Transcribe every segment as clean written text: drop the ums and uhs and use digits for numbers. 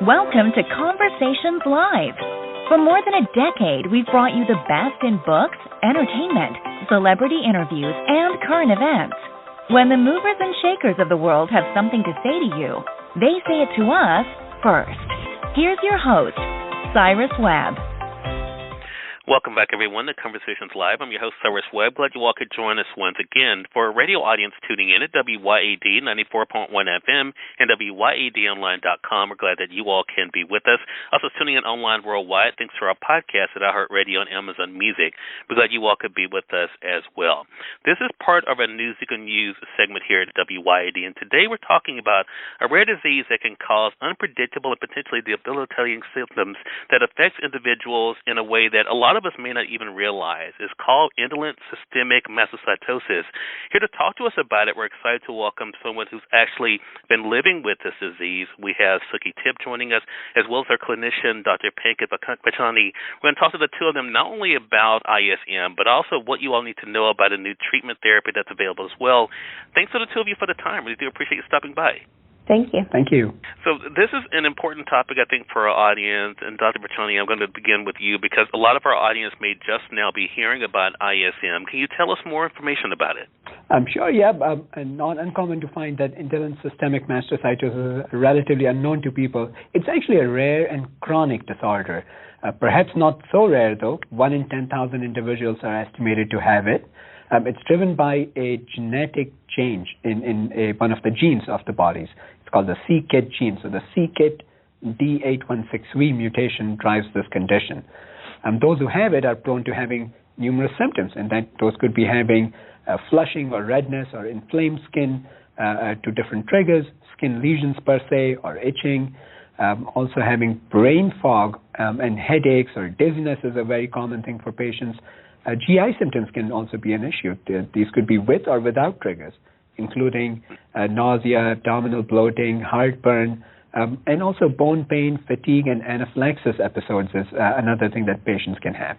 Welcome to Conversations Live. For more than a decade, we've brought you the best in books, entertainment, celebrity interviews, and current events. When the movers and shakers of the world have something to say to you, they say it to us first. Here's your host, Cyrus Webb. Welcome back, everyone, to Conversations Live. I'm your host, Cyrus Webb. Glad you all could join us once again. For a radio audience tuning in at WYAD 94.1 FM and WYADonline.com, we're glad that you all can be with us. Also tuning in online worldwide, thanks to our podcast at iHeartRadio and Amazon Music. We're glad you all could be with us as well. This is part of a News You Can Use segment here at WYAD, and today we're talking about a rare disease that can cause unpredictable and potentially debilitating symptoms that affects individuals in a way that a lot of us may not even realize. It's called indolent systemic mastocytosis. Here to talk to us about it, we're excited to welcome someone who's actually been living with this disease. We have Suki Tipp joining us, as well as our clinician, Dr. Pankit Vachhani. We're going to talk to the two of them not only about ISM, but also what you all need to know about a new treatment therapy that's available as well. Thanks to the two of you for the time. We do appreciate you stopping by. Thank you. Thank you. So this is an important topic, I think, for our audience. And Dr. Vachhani, I'm going to begin with you because a lot of our audience may just now be hearing about ISM. Can you tell us more information about it? I'm sure, yeah. Not uncommon to find that indolent systemic mastocytosis is relatively unknown to people. It's actually a rare and chronic disorder. Perhaps not so rare, though. 1 in 10,000 individuals are estimated to have it. It's driven by a genetic change in one of the genes of the bodies. It's called the c-KIT gene. So the c-KIT D816V mutation drives this condition. Those who have it are prone to having numerous symptoms, and that those could be having flushing or redness or inflamed skin to different triggers, skin lesions per se, or itching. Also having brain fog and headaches or dizziness is a very common thing for patients. GI symptoms can also be an issue. These could be with or without triggers, including nausea, abdominal bloating, heartburn, and also bone pain, fatigue, and anaphylaxis episodes is another thing that patients can have.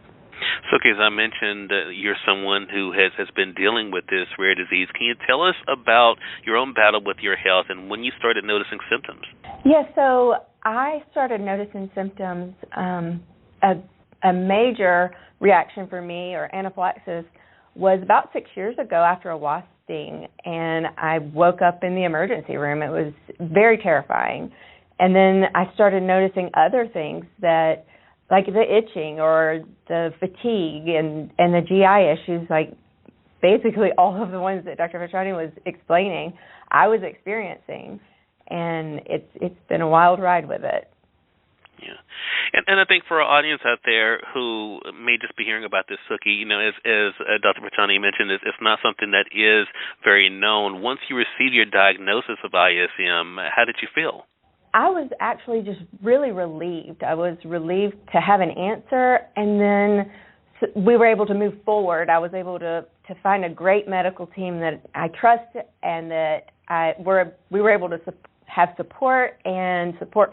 Suki, as I mentioned, you're someone who has been dealing with this rare disease. Can you tell us about your own battle with your health and when you started noticing symptoms? Yeah, so I started noticing symptoms. A major reaction for me, or anaphylaxis, was about 6 years ago after a wasp sting, and I woke up in the emergency room. It was very terrifying. And then I started noticing other things that, like the itching or the fatigue and the GI issues, like basically all of the ones that Dr. Vachhani was explaining, I was experiencing. And it's been a wild ride with it. Yeah, and I think for our audience out there who may just be hearing about this, Suki, as Dr. Vachhani mentioned, it's not something that is very known. Once you received your diagnosis of ISM, how did you feel? I was actually just really relieved. I was relieved to have an answer, and then we were able to move forward. I was able to find a great medical team that I trust, and that we were able to have support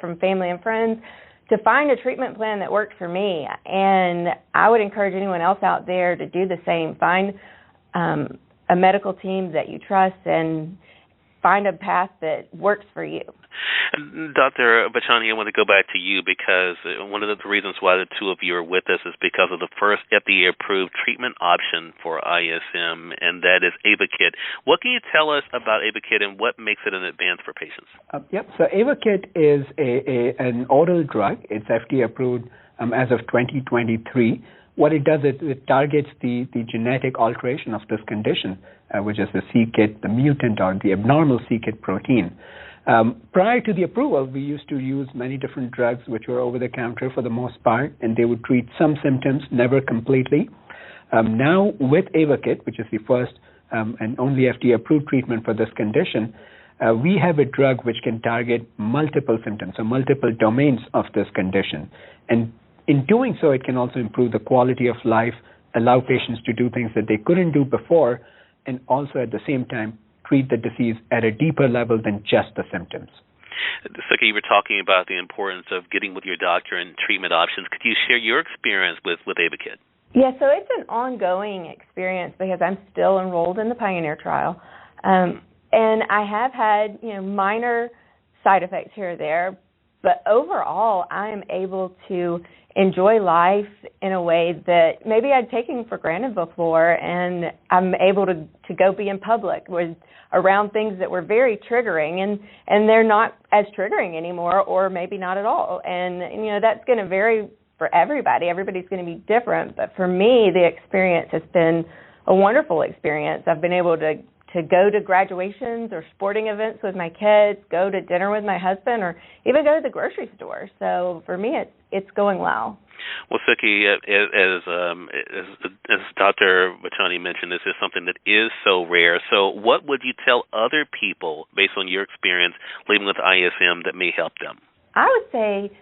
from family and friends to find a treatment plan that worked for me. And I would encourage anyone else out there to do the same. Find a medical team that you trust and find a path that works for you. Dr. Vachhani, I want to go back to you because one of the reasons why the two of you are with us is because of the first FDA-approved treatment option for ISM, and that is Ayvakit. What can you tell us about Ayvakit and what makes it an advance for patients? So Ayvakit is an oral drug. It's FDA-approved as of 2023. What it does is it targets the genetic alteration of this condition, which is the c-KIT, the mutant or the abnormal c-KIT protein. Prior to the approval, we used to use many different drugs which were over-the-counter for the most part, and they would treat some symptoms, never completely. Now, with Ayvakit, which is the first and only FDA-approved treatment for this condition, we have a drug which can target multiple symptoms, so multiple domains of this condition. And in doing so, it can also improve the quality of life, allow patients to do things that they couldn't do before, and also at the same time treat the disease at a deeper level than just the symptoms. Suki, you were talking about the importance of getting with your doctor and treatment options. Could you share your experience with Ayvakit? Yeah, so it's an ongoing experience because I'm still enrolled in the Pioneer trial. And I have had, minor side effects here or there, But overall, I am able to enjoy life in a way that maybe I'd taken for granted before, and I'm able to go be in public with around things that were very triggering, and they're not as triggering anymore, or maybe not at all. And that's going to vary for everybody. Everybody's going to be different, but for me, the experience has been a wonderful experience. I've been able to go to graduations or sporting events with my kids, go to dinner with my husband, or even go to the grocery store. So for me, it's going well. Well, Suki, as Dr. Vachhani mentioned, this is something that is so rare. So what would you tell other people, based on your experience living with ISM, that may help them? I would say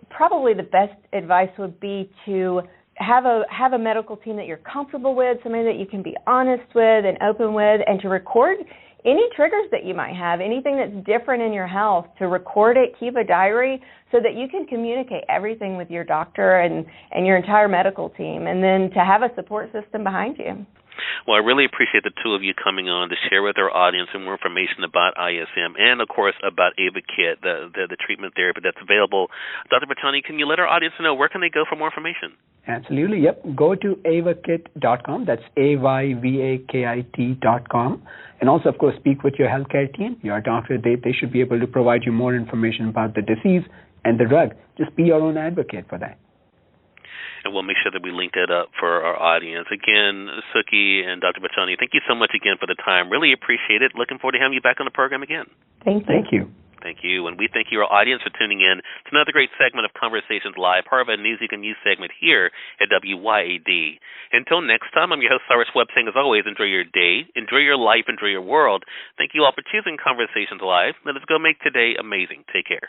probably the best advice would be to have a medical team that you're comfortable with, somebody that you can be honest with and open with, and to record any triggers that you might have, anything that's different in your health, to record it, keep a diary, so that you can communicate everything with your doctor and your entire medical team, and then to have a support system behind you. Well, I really appreciate the two of you coming on to share with our audience some more information about ISM and, of course, about Ayvakit, the treatment therapy that's available. Dr. Vachhani, can you let our audience know where can they go for more information? Absolutely, yep. Go to ayvakit.com. That's AYVAKIT.com. And also, of course, speak with your healthcare team, your doctor. They should be able to provide you more information about the disease and the drug. Just be your own advocate for that. And we'll make sure that we link that up for our audience. Again, Suki and Dr. Vachhani, thank you so much again for the time. Really appreciate it. Looking forward to having you back on the program again. Thank you. Thank you. And we thank you, our audience, for tuning in to another great segment of Conversations Live, part of a News You Can Use segment here at WYAD. Until next time, I'm your host, Cyrus Webb, saying, as always, enjoy your day, enjoy your life, enjoy your world. Thank you all for choosing Conversations Live. Let us go make today amazing. Take care.